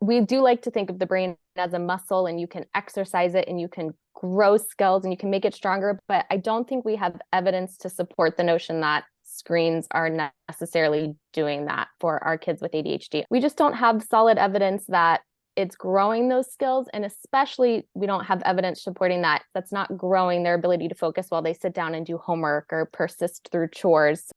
we do like to think of the brain as a muscle, and you can exercise it and you can grow skills and you can make it stronger. But I don't think we have evidence to support the notion that screens are necessarily doing that for our kids with ADHD. We just don't have solid evidence that it's growing those skills. And especially, we don't have evidence supporting that that's not growing their ability to focus while they sit down and do homework or persist through chores.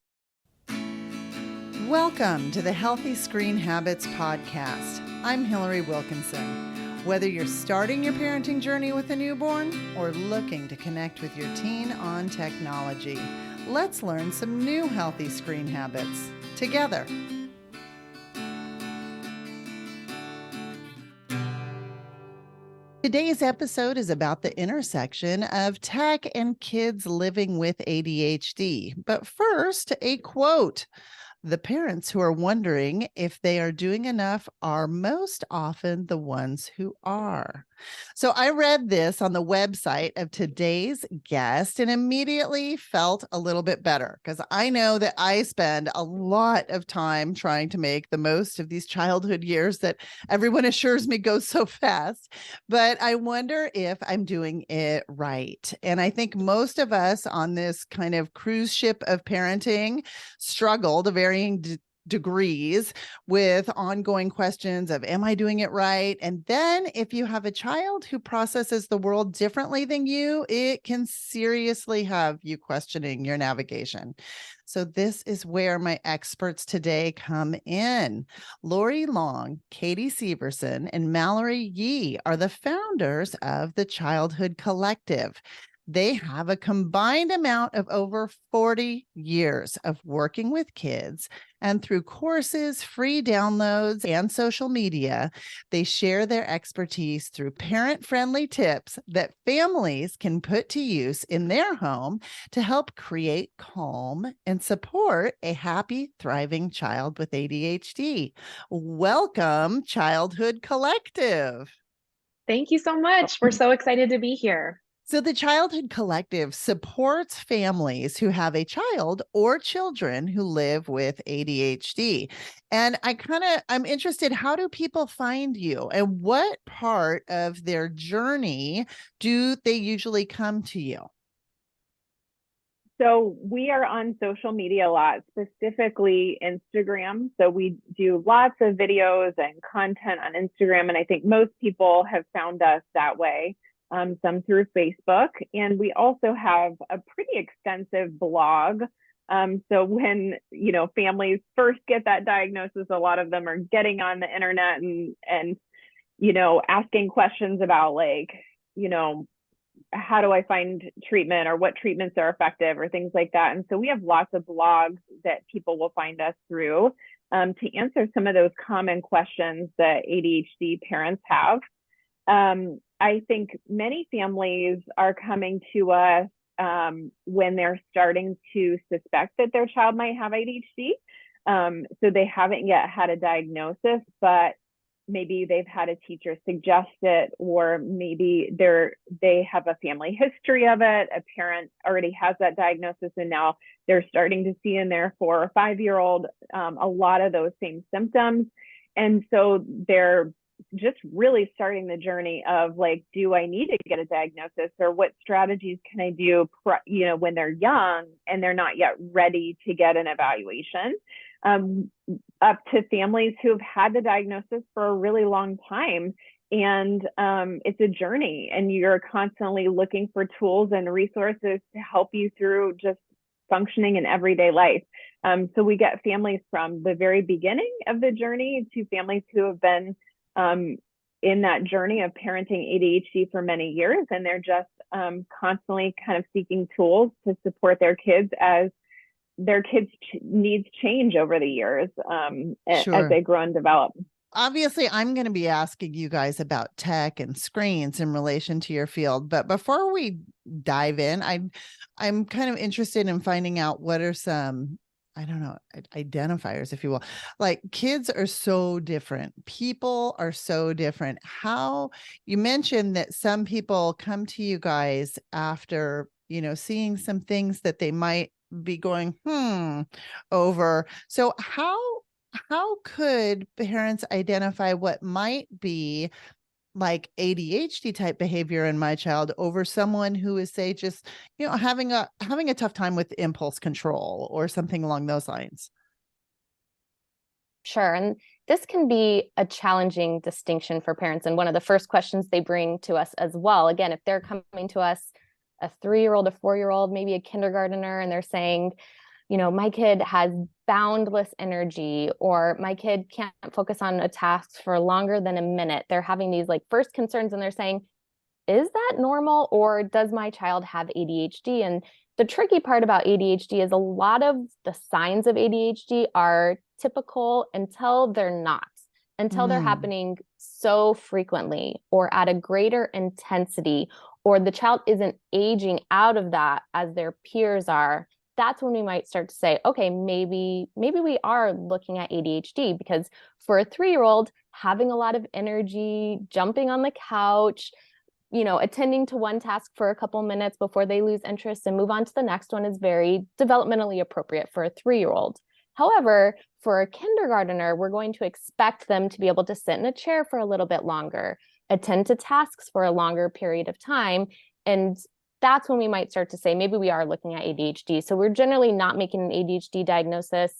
Welcome to the Healthy Screen Habits Podcast. I'm Hillary Wilkinson. Whether you're starting your parenting journey with a newborn or looking to connect with your teen on technology, let's learn some new healthy screen habits together. Today's episode is about the intersection of tech and kids living with ADHD. But first, a quote. The parents who are wondering if they are doing enough are most often the ones who are. So I read this on the website of today's guest and immediately felt a little bit better because I know that I spend a lot of time trying to make the most of these childhood years that everyone assures me go so fast. But I wonder if I'm doing it right. And I think most of us on this kind of cruise ship of parenting struggle to varying degrees with ongoing questions of, am I doing it right? And then if you have a child who processes the world differently than you, it can seriously have you questioning your navigation. So this is where my experts today come in. Lori Long, Katie Severson, and Mallory Yee are the founders of the Childhood Collective. They have a combined amount of over 40 years of working with kids, and through courses, free downloads, and social media, they share their expertise through parent-friendly tips that families can put to use in their home to help create calm and support a happy, thriving child with ADHD. Welcome, Childhood Collective. Thank you so much. We're so excited to be here. So the Childhood Collective supports families who have a child or children who live with ADHD. And I'm interested, how do people find you and what part of their journey do they usually come to you? So we are on social media a lot, specifically Instagram. So we do lots of videos and content on Instagram. And I think most people have found us that way. Some through Facebook, and we also have a pretty extensive blog. So when, families first get that diagnosis, a lot of them are getting on the internet and asking questions about how do I find treatment or what treatments are effective or things like that. And so we have lots of blogs that people will find us through to answer some of those common questions that ADHD parents have. I think many families are coming to us when they're starting to suspect that their child might have ADHD. So they haven't yet had a diagnosis, but maybe they've had a teacher suggest it, or maybe they have a family history of it. A parent already has that diagnosis, and now they're starting to see in their 4 or 5-year-old a lot of those same symptoms. And so they're just really starting the journey of do I need to get a diagnosis, or what strategies can I do, when they're young and they're not yet ready to get an evaluation, up to families who've had the diagnosis for a really long time. And it's a journey, and you're constantly looking for tools and resources to help you through just functioning in everyday life. So we get families from the very beginning of the journey to families who have been in that journey of parenting ADHD for many years, and they're just constantly kind of seeking tools to support their kids as their kids' needs change over the years Sure. as they grow and develop. Obviously, I'm going to be asking you guys about tech and screens in relation to your field, but before we dive in, I'm kind of interested in finding out what are some, I don't know, identifiers, if you will. Kids are so different. People are so different. How you mentioned that some people come to you guys after, seeing some things that they might be going, over. So how how could parents identify what might be like ADHD type behavior in my child over someone who is, say, just, having a tough time with impulse control or something along those lines? Sure. And this can be a challenging distinction for parents. And one of the first questions they bring to us as well, again, if they're coming to us, a 3-year-old, a 4-year-old, maybe a kindergartner, and they're saying, my kid has boundless energy, or my kid can't focus on a task for longer than a minute. They're having these like first concerns and they're saying, is that normal, or does my child have ADHD? And the tricky part about ADHD is a lot of the signs of ADHD are typical until they're not, until they're happening so frequently or at a greater intensity, or the child isn't aging out of that as their peers are. That's when we might start to say, okay, maybe we are looking at ADHD, because for a 3-year-old, having a lot of energy, jumping on the couch, attending to one task for a couple minutes before they lose interest and move on to the next one is very developmentally appropriate for a 3-year-old. However, for a kindergartner, we're going to expect them to be able to sit in a chair for a little bit longer, attend to tasks for a longer period of time. And that's when we might start to say, maybe we are looking at ADHD. So we're generally not making an ADHD diagnosis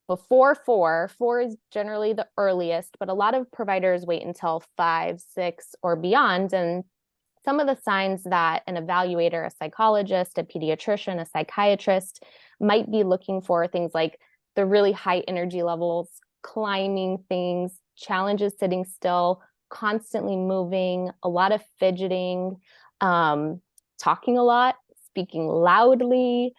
before 4. 4 is generally the earliest, but a lot of providers wait until 5, 6, or beyond. And some of the signs that an evaluator, a psychologist, a pediatrician, a psychiatrist might be looking for, things like the really high energy levels, climbing things, challenges sitting still, constantly moving, a lot of fidgeting, talking a lot, speaking loudly,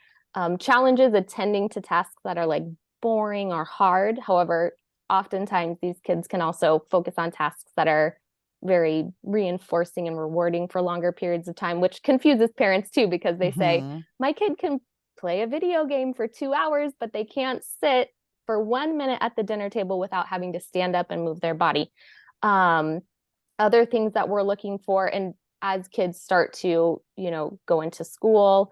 challenges attending to tasks that are like boring or hard. However, oftentimes these kids can also focus on tasks that are very reinforcing and rewarding for longer periods of time, which confuses parents too, because they say, my kid can play a video game for 2 hours, but they can't sit for 1 minute at the dinner table without having to stand up and move their body. Other things that we're looking for, and as kids start to, go into school,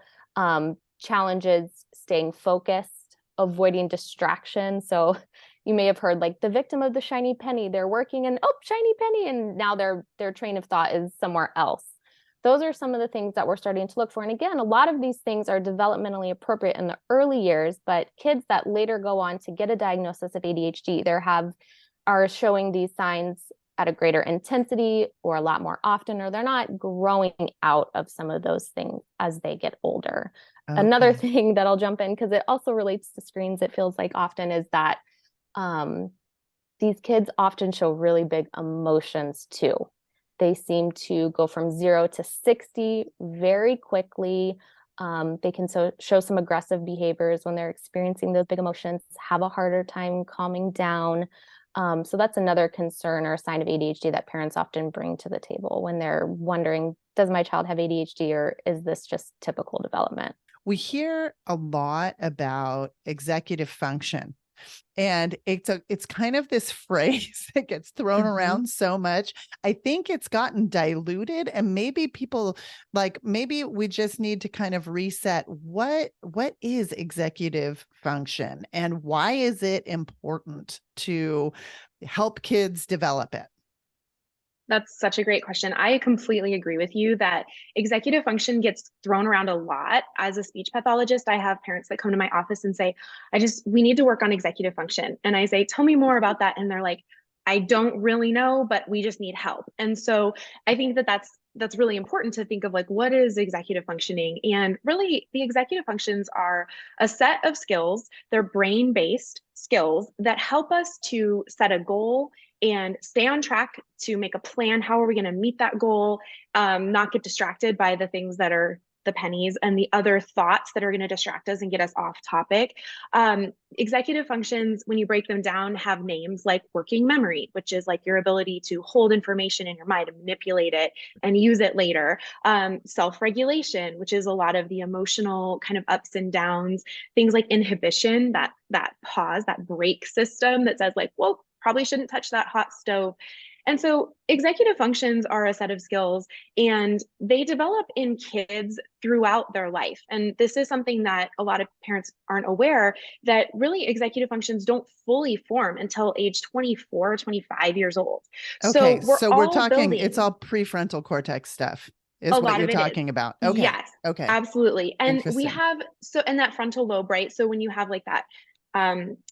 challenges staying focused, avoiding distraction. So you may have heard like the victim of the shiny penny, they're working and shiny penny, and now their train of thought is somewhere else. Those are some of the things that we're starting to look for. And again, a lot of these things are developmentally appropriate in the early years, but kids that later go on to get a diagnosis of ADHD, are showing these signs at a greater intensity or a lot more often, or they're not growing out of some of those things as they get older. Okay. Another thing that I'll jump in, because it also relates to screens, it feels like often, is that these kids often show really big emotions too. They seem to go from 0 to 60 very quickly. They can show some aggressive behaviors when they're experiencing those big emotions, have a harder time calming down. So that's another concern or a sign of ADHD that parents often bring to the table when they're wondering, does my child have ADHD, or is this just typical development? We hear a lot about executive function, and it's kind of this phrase that gets thrown around so much. I think it's gotten diluted, and maybe maybe we just need to kind of reset what is executive function and why is it important to help kids develop it? That's such a great question. I completely agree with you that executive function gets thrown around a lot. As a speech pathologist, I have parents that come to my office and say, we need to work on executive function. And I say, tell me more about that. And they're like, I don't really know, but we just need help. And so I think that that's really important to think of, like, what is executive functioning? And really, the executive functions are a set of skills. They're brain-based skills that help us to set a goal and stay on track, to make a plan. How are we going to meet that goal? Not get distracted by the things that are the pennies and the other thoughts that are going to distract us and get us off topic. Executive functions, when you break them down, have names like working memory, which is like your ability to hold information in your mind and manipulate it and use it later. Self-regulation, which is a lot of the emotional kind of ups and downs. Things like inhibition, that pause, that break system that says like, whoa, probably shouldn't touch that hot stove. And so executive functions are a set of skills, and they develop in kids throughout their life. And this is something that a lot of parents aren't aware, that really executive functions don't fully form until age 24, 25 years old. Okay, So we're so we're all talking, building. it's all prefrontal cortex stuff is A what lot you're of it is. talking about. Okay. Yes, Okay. absolutely. And we Interesting. have, so, and that frontal lobe, right? So when you have like that,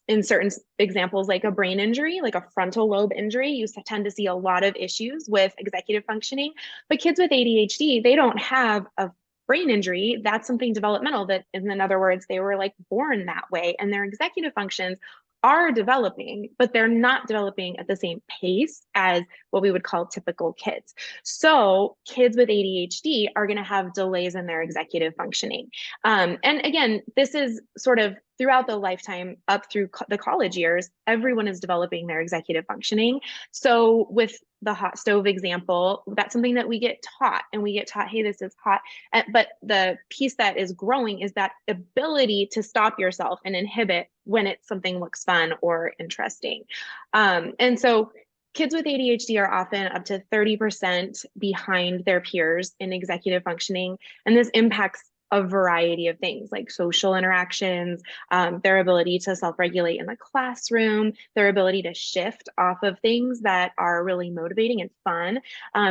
in certain examples, like a brain injury, like a frontal lobe injury, you tend to see a lot of issues with executive functioning. But kids with ADHD, they don't have a brain injury. That's something developmental, that, in other words, they were like born that way, and their executive functions are developing, but they're not developing at the same pace as what we would call typical kids. So kids with ADHD are going to have delays in their executive functioning. And again, this is sort of throughout the lifetime up through the college years, everyone is developing their executive functioning. So with the hot stove example, that's something that we get taught, and we get taught, hey, this is hot. But the piece that is growing is that ability to stop yourself and inhibit when it's something looks fun or interesting. And so kids with ADHD are often up to 30% behind their peers in executive functioning. And this impacts a variety of things like social interactions, their ability to self-regulate in the classroom, their ability to shift off of things that are really motivating and fun,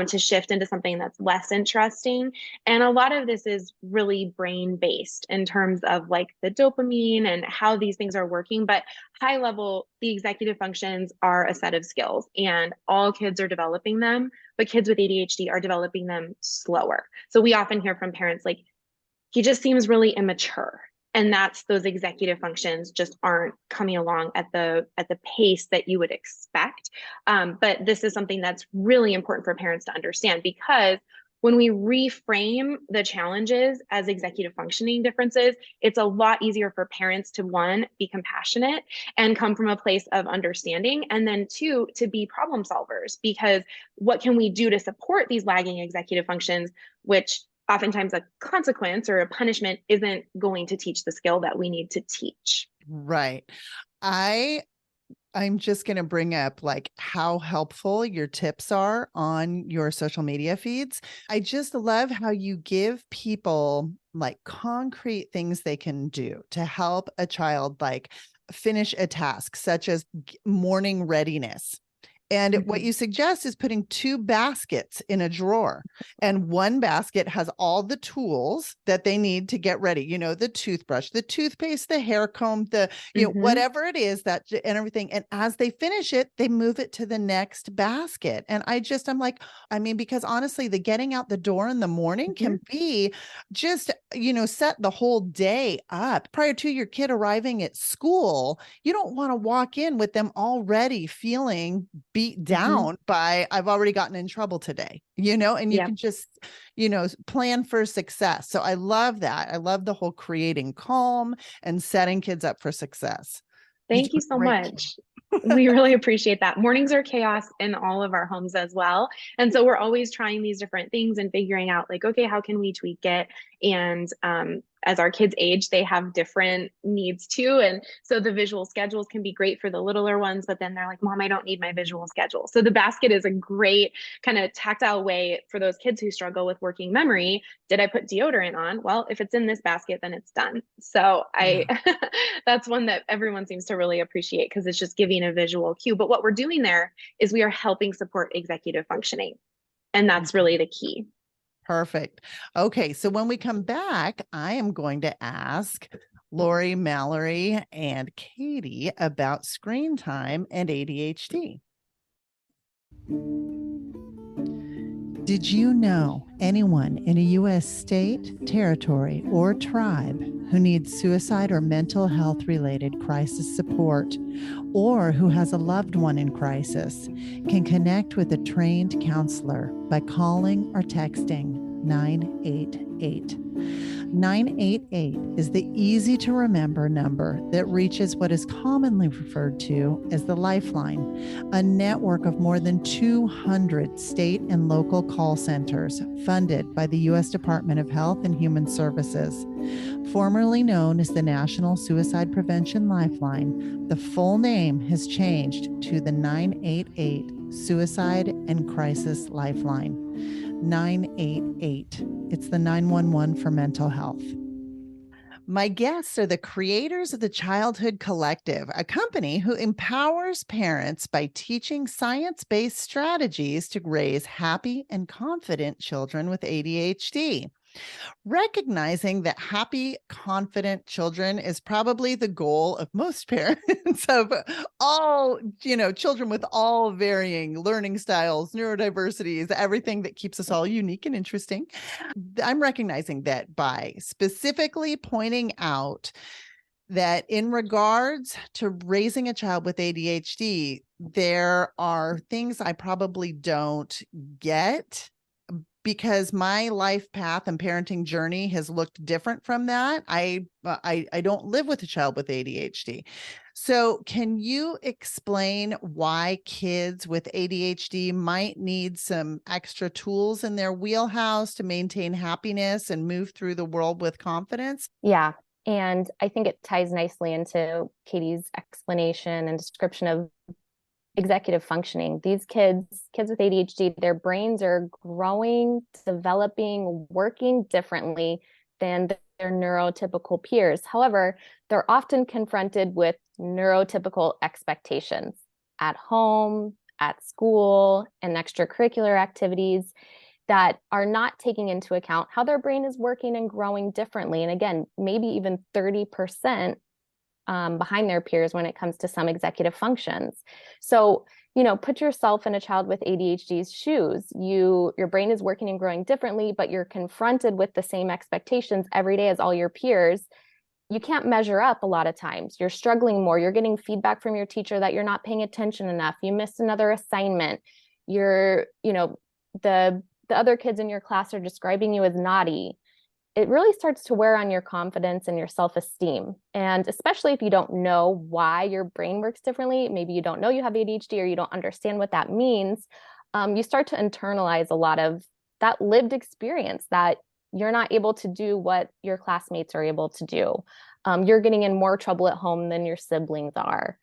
to shift into something that's less interesting. And a lot of this is really brain-based in terms of like the dopamine and how these things are working. But high level, the executive functions are a set of skills, and all kids are developing them, but kids with ADHD are developing them slower. So we often hear from parents like, he just seems really immature, and that's those executive functions just aren't coming along at the pace that you would expect. But this is something that's really important for parents to understand, because when we reframe the challenges as executive functioning differences, it's a lot easier for parents to, one, be compassionate and come from a place of understanding, and then two, to be problem solvers, because what can we do to support these lagging executive functions, which oftentimes a consequence or a punishment isn't going to teach the skill that we need to teach. Right. I'm just going to bring up like how helpful your tips are on your social media feeds. I just love how you give people like concrete things they can do to help a child like finish a task, such as morning readiness. And what you suggest is putting 2 baskets in a drawer, and one basket has all the tools that they need to get ready. You know, the toothbrush, the toothpaste, the hair comb, the, you know, whatever it is that, and everything. And as they finish it, they move it to the next basket. And I'm like, I mean, because honestly, the getting out the door in the morning can be just, you know, set the whole day up prior to your kid arriving at school. You don't want to walk in with them already feeling beat down by, I've already gotten in trouble today, you know, and you can just, you know, plan for success. So I love that. I love the whole creating calm and setting kids up for success. Thank you so much. We really appreciate that. Mornings are chaos in all of our homes as well. And so we're always trying these different things and figuring out like, okay, how can we tweak it? And as our kids age, they have different needs too. And so the visual schedules can be great for the littler ones, but then they're like, Mom, I don't need my visual schedule. So the basket is a great kind of tactile way for those kids who struggle with working memory. Did I put deodorant on? Well, if it's in this basket, then it's done. So that's one that everyone seems to really appreciate, because it's just giving a visual cue. But what we're doing there is we are helping support executive functioning. And that's really the key. Perfect. Okay. So when we come back, I am going to ask Lori, Mallory, and Katie about screen time and ADHD. Did you know anyone in a U.S. state, territory, or tribe who needs suicide or mental health related crisis support, or who has a loved one in crisis, can connect with a trained counselor by calling or texting 988. 988 is the easy to remember number that reaches what is commonly referred to as the Lifeline, a network of more than 200 state and local call centers funded by the U.S. Department of Health and Human Services. Formerly known as the National Suicide Prevention Lifeline, the full name has changed to the 988 Suicide and Crisis Lifeline, 988. It's the 911 for mental health. My guests are the creators of the Childhood Collective, a company who empowers parents by teaching science-based strategies to raise happy and confident children with ADHD. Recognizing that happy, confident children is probably the goal of most parents of all, children with all varying learning styles, neurodiversities, everything that keeps us all unique and interesting. I'm recognizing that by specifically pointing out that in regards to raising a child with ADHD, there are things I probably don't get because my life path and parenting journey has looked different from that. I don't live with a child with ADHD. So can you explain why kids with ADHD might need some extra tools in their wheelhouse to maintain happiness and move through the world with confidence? Yeah. And I think it ties nicely into Katie's explanation and description of executive functioning. These kids with ADHD, their brains are growing, developing, working differently than their neurotypical peers. However, they're often confronted with neurotypical expectations at home, at school, and extracurricular activities that are not taking into account how their brain is working and growing differently. And again, maybe even 30% behind their peers when it comes to some executive functions. So, put yourself in a child with ADHD's shoes. Your brain is working and growing differently, but you're confronted with the same expectations every day as all your peers. You can't measure up a lot of times. You're struggling more. You're getting feedback from your teacher that you're not paying attention enough. You missed another assignment. The other kids in your class are describing you as naughty. It really starts to wear on your confidence and your self-esteem. And especially if you don't know why your brain works differently, maybe you don't know you have ADHD or you don't understand what that means, you start to internalize a lot of that lived experience that you're not able to do what your classmates are able to do. You're getting in more trouble at home than your siblings are.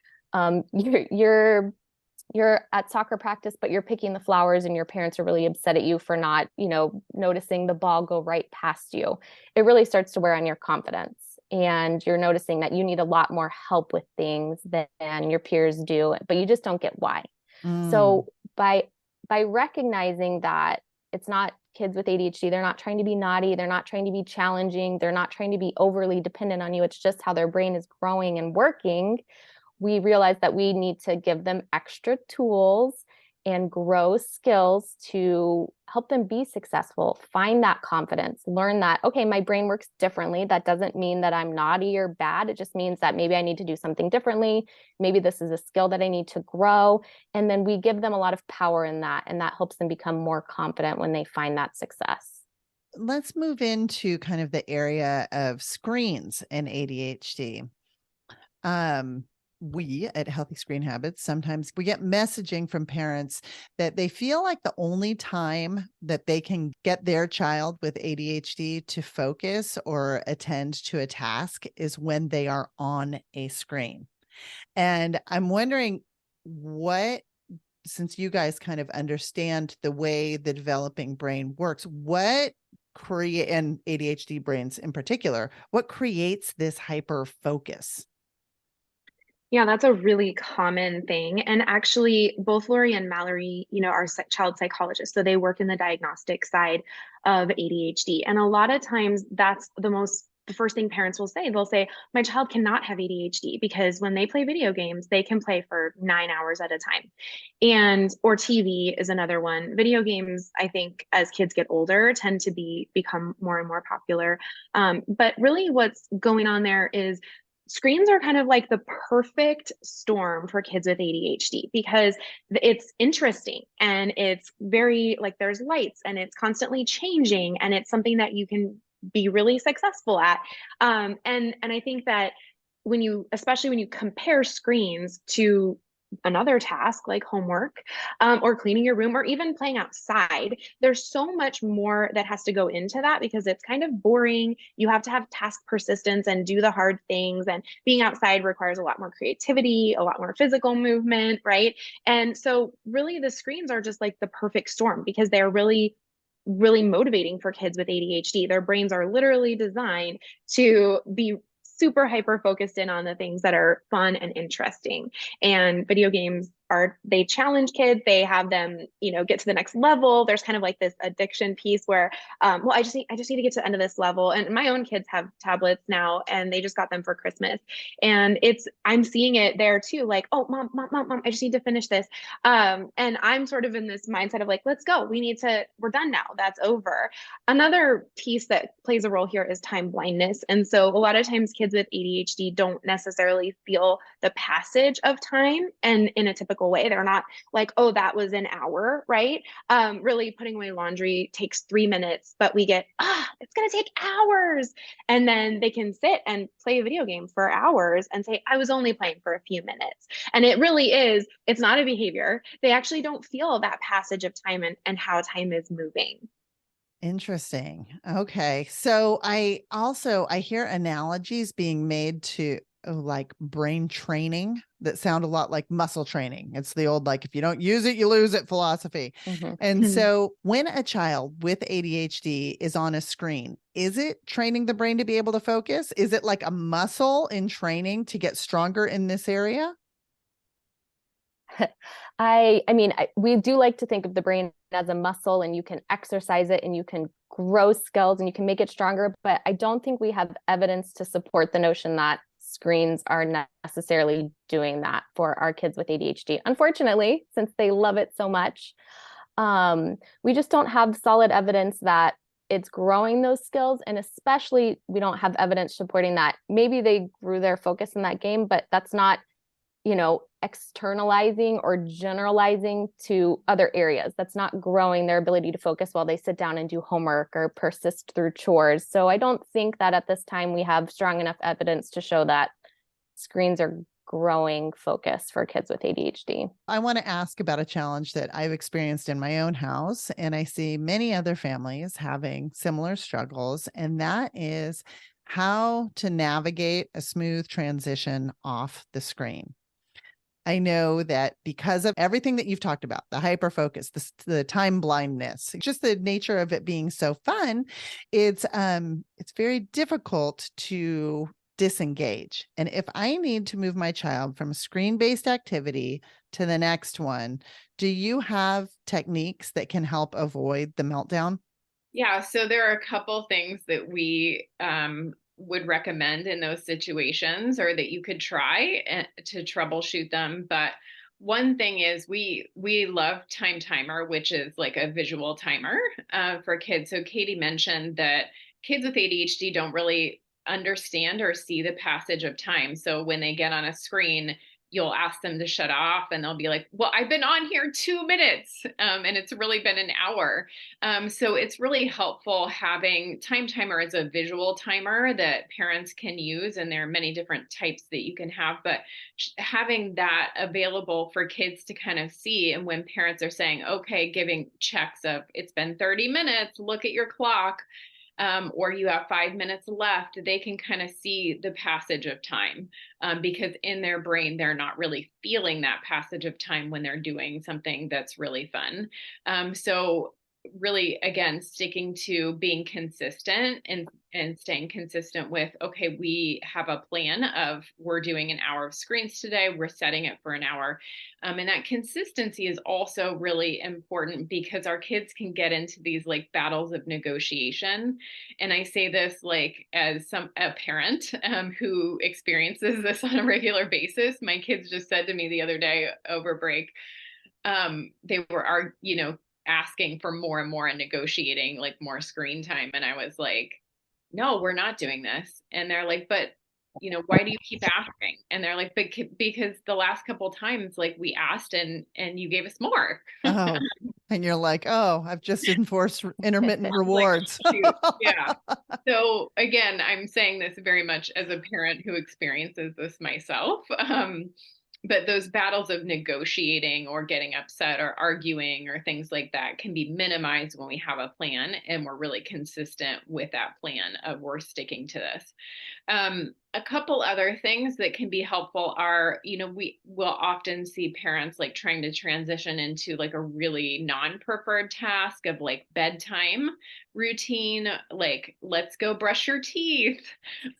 You're at soccer practice, but you're picking the flowers and your parents are really upset at you for not, noticing the ball go right past you. It really starts to wear on your confidence, and you're noticing that you need a lot more help with things than your peers do, but you just don't get why. So by recognizing that it's not kids with ADHD, they're not trying to be naughty, they're not trying to be challenging, they're not trying to be overly dependent on you. It's just how their brain is growing and working. We realized that we need to give them extra tools and grow skills to help them be successful, find that confidence, learn that, okay, my brain works differently. That doesn't mean that I'm naughty or bad. It just means that maybe I need to do something differently. Maybe this is a skill that I need to grow. And then we give them a lot of power in that, and that helps them become more confident when they find that success. Let's move into kind of the area of screens and ADHD. We at Healthy Screen Habits, sometimes we get messaging from parents that they feel like the only time that they can get their child with ADHD to focus or attend to a task is when they are on a screen. And I'm wondering since you guys kind of understand the way the developing brain works, and ADHD brains in particular, what creates this hyper focus? Yeah, that's a really common thing. And actually, both Lori and Mallory, are child psychologists. So they work in the diagnostic side of ADHD. And a lot of times that's the first thing parents will say. They'll say, my child cannot have ADHD because when they play video games, they can play for 9 hours at a time. Or TV is another one. Video games, I think, as kids get older, tend to become more and more popular. But really what's going on there is screens are kind of like the perfect storm for kids with ADHD because it's interesting and it's very there's lights and it's constantly changing and it's something that you can be really successful at. And I think that especially when you compare screens to another task like homework, or cleaning your room, or even playing outside. There's so much more that has to go into that because it's kind of boring. You have to have task persistence and do the hard things. And being outside requires a lot more creativity, a lot more physical movement, right? And so, really, the screens are just like the perfect storm because they're really motivating for kids with ADHD. Their brains are literally designed to be super hyper focused in on the things that are fun and interesting. And video games they challenge kids. They have them, get to the next level. There's kind of like this addiction piece where, well, I just need to get to the end of this level. And my own kids have tablets now, and they just got them for Christmas. And I'm seeing it there too. Like, oh, mom, I just need to finish this. And I'm sort of in this mindset of like, let's go. We're done now. That's over. Another piece that plays a role here is time blindness. And so a lot of times kids with ADHD don't necessarily feel the passage of time and in a typical way. They're not like, oh, that was an hour, right? Really putting away laundry takes 3 minutes, but we get, it's going to take hours. And then they can sit and play a video game for hours and say, I was only playing for a few minutes. And it's not a behavior. They actually don't feel that passage of time and how time is moving. Interesting. Okay. So I hear analogies being made to like brain training that sound a lot like muscle training. It's the old, like, if you don't use it, you lose it philosophy. Mm-hmm. And so when a child with ADHD is on a screen, is it training the brain to be able to focus? Is it like a muscle in training to get stronger in this area? I mean, we do like to think of the brain as a muscle, and you can exercise it and you can grow skills and you can make it stronger. But I don't think we have evidence to support the notion that screens are necessarily doing that for our kids with ADHD. Unfortunately, since they love it so much, we just don't have solid evidence that it's growing those skills. And especially, we don't have evidence supporting that maybe they grew their focus in that game, but that's not, externalizing or generalizing to other areas. That's not growing their ability to focus while they sit down and do homework or persist through chores. So I don't think that at this time we have strong enough evidence to show that screens are growing focus for kids with ADHD. I want to ask about a challenge that I've experienced in my own house, and I see many other families having similar struggles, and that is how to navigate a smooth transition off the screen. I know that because of everything that you've talked about, the hyper focus, the time blindness, just the nature of it being so fun, it's very difficult to disengage. And if I need to move my child from a screen-based activity to the next one, do you have techniques that can help avoid the meltdown? Yeah, so there are a couple things that we would recommend in those situations, or that you could try to troubleshoot them. But one thing is we love Time Timer, which is like a visual timer for kids. So Katie mentioned that kids with ADHD don't really understand or see the passage of time. So when they get on a screen, you'll ask them to shut off and they'll be like, well, I've been on here 2 minutes and it's really been an hour. So it's really helpful having Time Timer as a visual timer that parents can use. And there are many different types that you can have, but having that available for kids to kind of see. And when parents are saying, okay, giving checks of it's been 30 minutes, look at your clock. Or you have 5 minutes left, they can kind of see the passage of time because in their brain, they're not really feeling that passage of time when they're doing something that's really fun. So really, again, sticking to being consistent and staying consistent with, okay, we have a plan of we're doing an hour of screens today, we're setting it for an hour. And that consistency is also really important because our kids can get into these like battles of negotiation. And I say this like as a parent who experiences this on a regular basis. My kids just said to me the other day over break, they were, asking for more and more and negotiating like more screen time. And I was like, no, we're not doing this. And they're like, but why do you keep asking? And they're like, because the last couple of times, like we asked and you gave us more. Oh, and you're like, oh, I've just enforced intermittent rewards. Like, yeah. So again, I'm saying this very much as a parent who experiences this myself. but those battles of negotiating or getting upset or arguing or things like that can be minimized when we have a plan and we're really consistent with that plan of we're sticking to this. A couple other things that can be helpful are, we will often see parents like trying to transition into like a really non-preferred task of like bedtime routine, like let's go brush your teeth,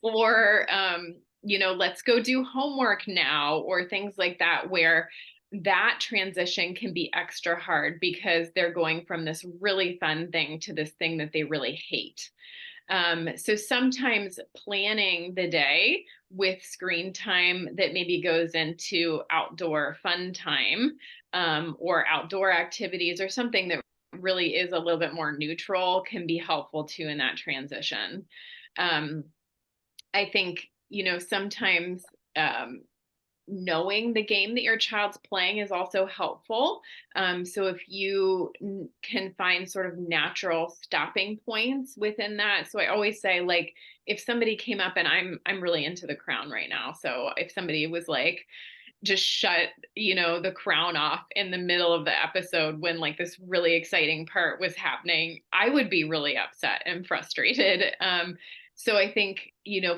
or let's go do homework now, or things like that, where that transition can be extra hard because they're going from this really fun thing to this thing that they really hate. So sometimes planning the day with screen time that maybe goes into outdoor fun time, or outdoor activities or something that really is a little bit more neutral can be helpful too in that transition. I think, sometimes knowing the game that your child's playing is also helpful. So if you can find sort of natural stopping points within that. So I always say, like, if somebody came up and I'm really into The Crown right now. So if somebody was like, just shut, the Crown off in the middle of the episode when like this really exciting part was happening, I would be really upset and frustrated. So I think,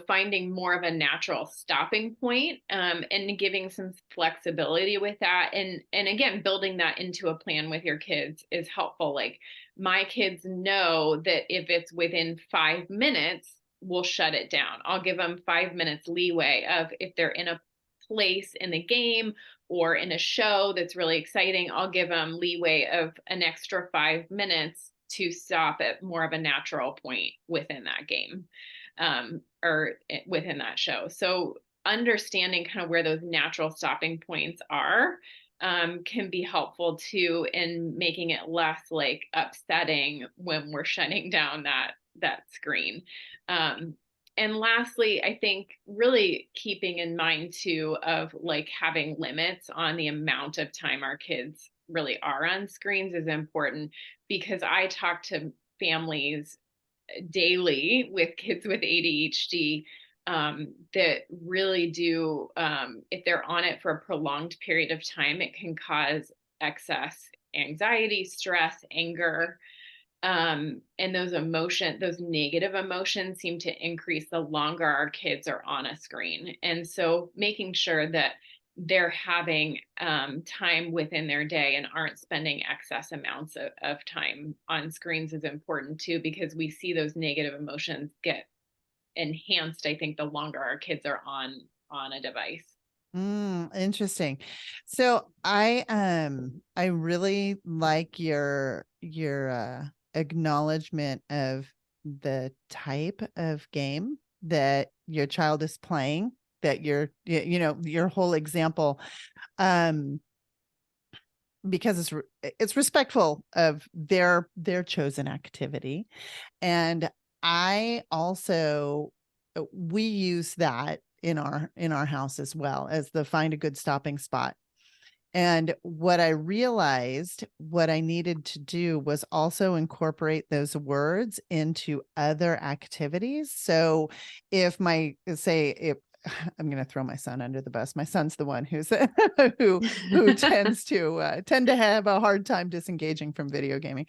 finding more of a natural stopping point, and giving some flexibility with that. And again, building that into a plan with your kids is helpful. Like, my kids know that if it's within 5 minutes, we'll shut it down. I'll give them 5 minutes leeway of if they're in a place in the game or in a show that's really exciting, I'll give them leeway of an extra 5 minutes to stop at more of a natural point within that game, or within that show. So understanding kind of where those natural stopping points are, can be helpful too in making it less like upsetting when we're shutting down that screen. And lastly, I think really keeping in mind too of like having limits on the amount of time our kids really are on screens is important, because I talk to families daily with kids with ADHD, that really do, if they're on it for a prolonged period of time, it can cause excess anxiety, stress, anger. And those negative emotions seem to increase the longer our kids are on a screen. And so making sure that they're having time within their day and aren't spending excess amounts of time on screens is important too, because we see those negative emotions get enhanced, I think, the longer our kids are on a device. Interesting. So I really like your acknowledgement of the type of game that your child is playing, that your whole example, because it's respectful of their chosen activity. And we use that in our house as well as the find a good stopping spot. And what I realized what I needed to do was also incorporate those words into other activities. So if I'm going to throw my son under the bus. My son's the one who tends to have a hard time disengaging from video gaming.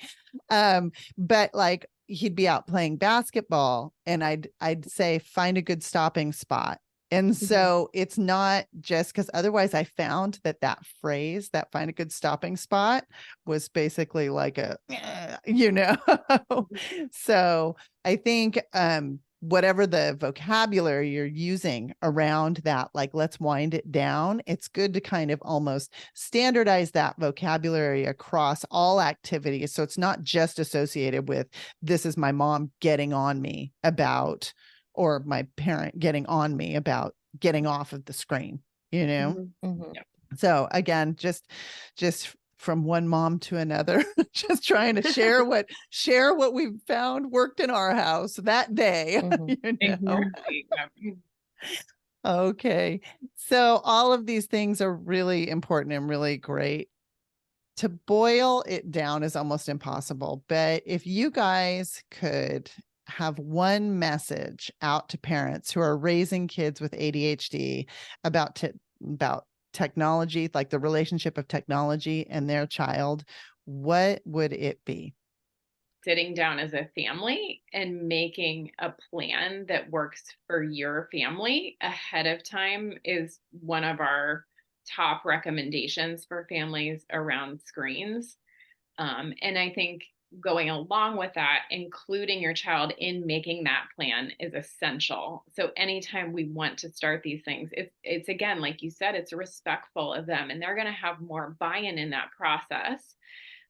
But like he'd be out playing basketball and I'd say, find a good stopping spot. And so it's not just because otherwise I found that phrase, that find a good stopping spot, was basically like so I think, whatever the vocabulary you're using around that, like, let's wind it down, it's good to kind of almost standardize that vocabulary across all activities. So it's not just associated with, this is my mom getting on me about, or my parent getting on me about getting off of the screen, So again, just from one mom to another, just trying to share what we've found worked in our house that day. Okay. So all of these things are really important and really great. To boil it down is almost impossible, but if you guys could have one message out to parents who are raising kids with ADHD about technology, like the relationship of technology and their child, what would it be? Sitting down as a family and making a plan that works for your family ahead of time is one of our top recommendations for families around screens. And I think going along with that, including your child in making that plan is essential. So anytime we want to start these things, it's again, like you said, it's respectful of them, and they're going to have more buy-in in that process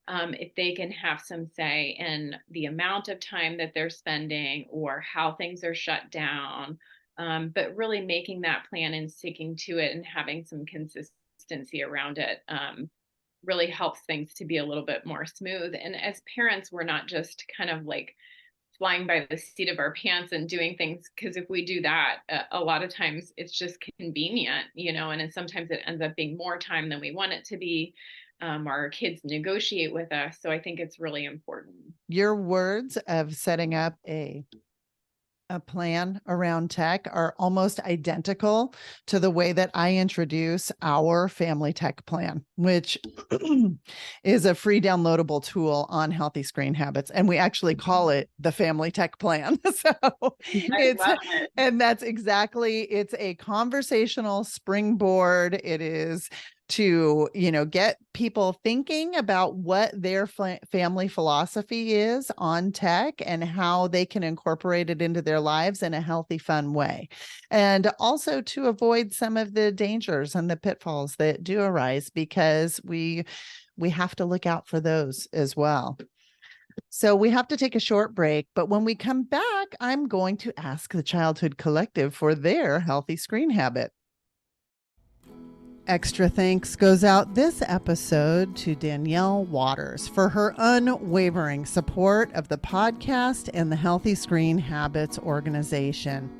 if they can have some say in the amount of time that they're spending or how things are shut down. But really making that plan and sticking to it and having some consistency around it really helps things to be a little bit more smooth. And as parents, we're not just kind of like flying by the seat of our pants and doing things, because if we do that, a lot of times it's just convenient, and then sometimes it ends up being more time than we want it to be. Our kids negotiate with us. So I think it's really important. Your words of setting up a plan around tech are almost identical to the way that I introduce our family tech plan, which is a free downloadable tool on healthy screen habits. And we actually call it the family tech plan. And that's exactly, it's a conversational springboard. It is to, get people thinking about what their family philosophy is on tech and how they can incorporate it into their lives in a healthy, fun way. And also to avoid some of the dangers and the pitfalls that do arise, because we have to look out for those as well. So we have to take a short break, but when we come back, I'm going to ask the Childhood Collective for their healthy screen habit. Extra thanks goes out this episode to Danielle Waters for her unwavering support of the podcast and the Healthy Screen Habits organization.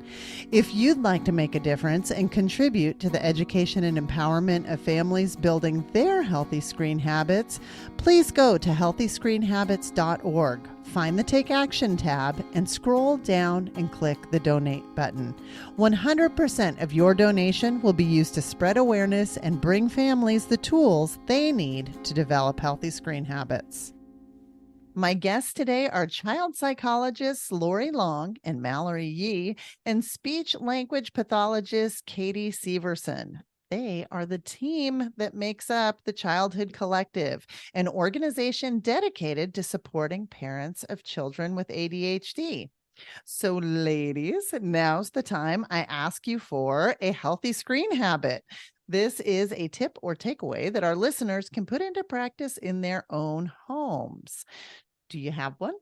If you'd like to make a difference and contribute to the education and empowerment of families building their healthy screen habits, please go to healthyscreenhabits.org. Find the Take Action tab and scroll down and click the Donate button. 100% of your donation will be used to spread awareness and bring families the tools they need to develop healthy screen habits. My guests today are child psychologists Lori Long and Mallory Yee and speech language pathologist Katie Severson. They are the team that makes up the Childhood Collective, an organization dedicated to supporting parents of children with ADHD. So ladies, now's the time I ask you for a healthy screen habit. This is a tip or takeaway that our listeners can put into practice in their own homes. Do you have one?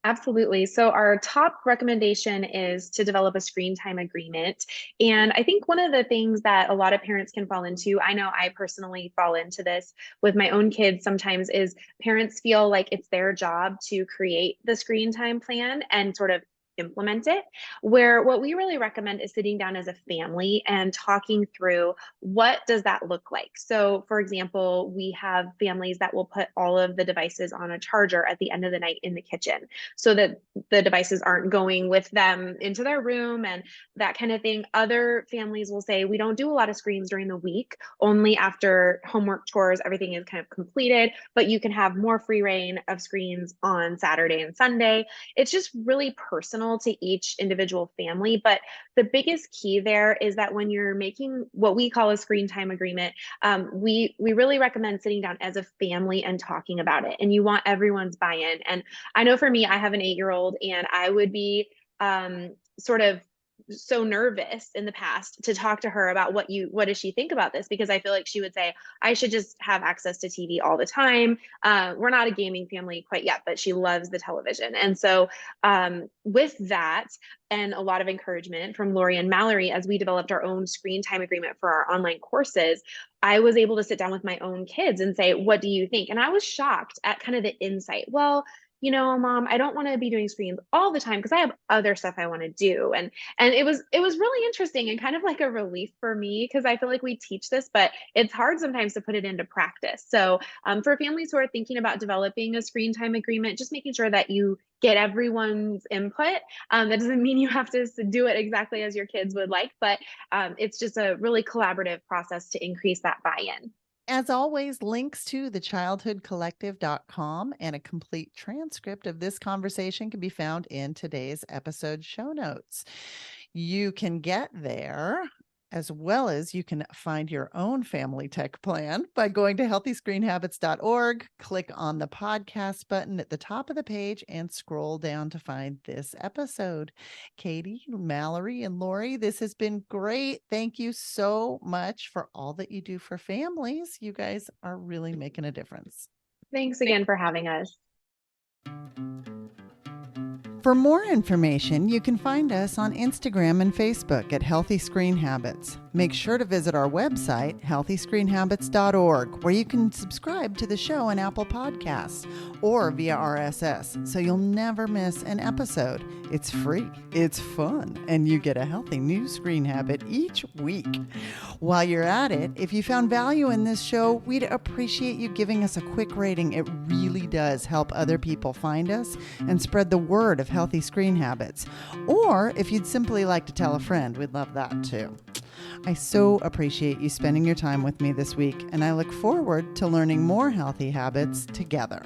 Absolutely. So our top recommendation is to develop a screen time agreement. And I think one of the things that a lot of parents can fall into, I know I personally fall into this with my own kids sometimes, is parents feel like it's their job to create the screen time plan and sort of implement it, where what we really recommend is sitting down as a family and talking through what does that look like. So for example, we have families that will put all of the devices on a charger at the end of the night in the kitchen so that the devices aren't going with them into their room and that kind of thing. Other families will say, we don't do a lot of screens during the week, only after homework, chores, everything is kind of completed, but you can have more free reign of screens on Saturday and Sunday. It's just really personal to each individual family. But the biggest key there is that when you're making what we call a screen time agreement, we really recommend sitting down as a family and talking about it. And you want everyone's buy-in. And I know for me, I have an 8-year-old, and I would be sort of so nervous in the past to talk to her about what does she think about this, because I feel like she would say I should just have access to TV all the time. We're not a gaming family quite yet, but she loves the television. And so with that and a lot of encouragement from Lori and Mallory, as we developed our own screen time agreement for our online courses, I was able to sit down with my own kids and say, what do you think? And I was shocked at kind of the insight. Well, Mom, I don't want to be doing screens all the time because I have other stuff I want to do. And it was really interesting and kind of like a relief for me, because I feel like we teach this, but it's hard sometimes to put it into practice. So for families who are thinking about developing a screen time agreement, just making sure that you get everyone's input. That doesn't mean you have to do it exactly as your kids would like, but it's just a really collaborative process to increase that buy-in. As always, links to thechildhoodcollective.com and a complete transcript of this conversation can be found in today's episode show notes. You can get there, as well as you can find your own family tech plan by going to healthyscreenhabits.org, click on the podcast button at the top of the page, and scroll down to find this episode. Katie, Mallory, and Lori, this has been great. Thank you so much for all that you do for families. You guys are really making a difference. Thanks again for having us. For more information, you can find us on Instagram and Facebook at Healthy Screen Habits. Make sure to visit our website, healthyscreenhabits.org, where you can subscribe to the show on Apple Podcasts or via RSS, so you'll never miss an episode. It's free, it's fun, and you get a healthy new screen habit each week. While you're at it, if you found value in this show, we'd appreciate you giving us a quick rating. It really does help other people find us and spread the word of healthy screen habits. Or if you'd simply like to tell a friend, we'd love that too. I so appreciate you spending your time with me this week, and I look forward to learning more healthy habits together.